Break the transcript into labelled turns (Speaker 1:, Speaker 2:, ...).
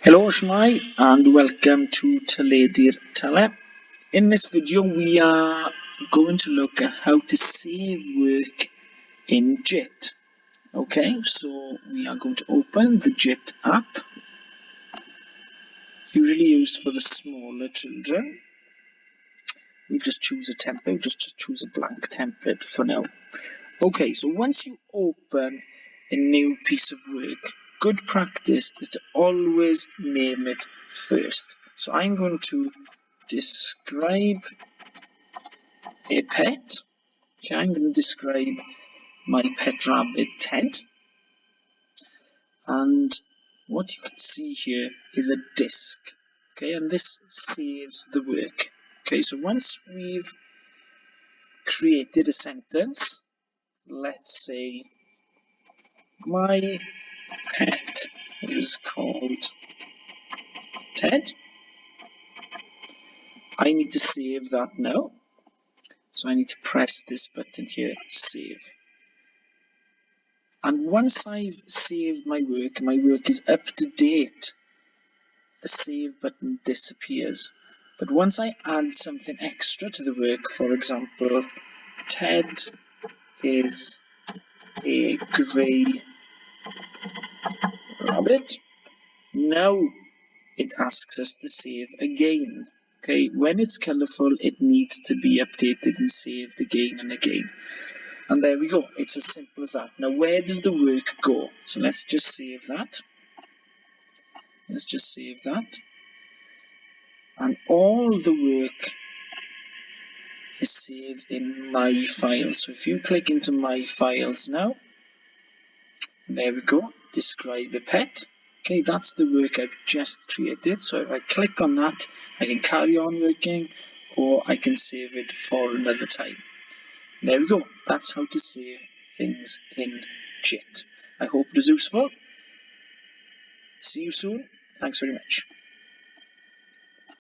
Speaker 1: Hello Shmai and welcome to Teledu'r Tele. In this video we are going to look at how to save work in JIT. Okay, so we are going to open the JIT app, usually used for the smaller children. We just choose a template, just choose a blank template for now. Okay, so once you open a new piece of work, good practice is to always name it first. So I'm going to describe a pet. Okay, I'm going to describe my pet rabbit Ted. And what you can see here is a disk. Okay, and this saves the work. Okay, so once we've created a sentence, let's say my pet is called Ted. I need to save that now. So I need to press this button here, save. And once I've saved my work is up to date, the save button disappears. But once I add something extra to the work, for example, Ted is a grey rabbit, now it asks us to save again. Okay, when it's colourful, it needs to be updated and saved again and again. And there we go, it's as simple as that. Now, where does the work go? So let's just save that. Let's just save that. And all the work is saved in My Files. So if you click into My Files now, there we go, describe a pet. Okay, that's the work I've just created. So if I click on that, I can carry on working, or I can save it for another time. There we go. That's how to save things in JIT. I hope it was useful. See you soon. Thanks very much.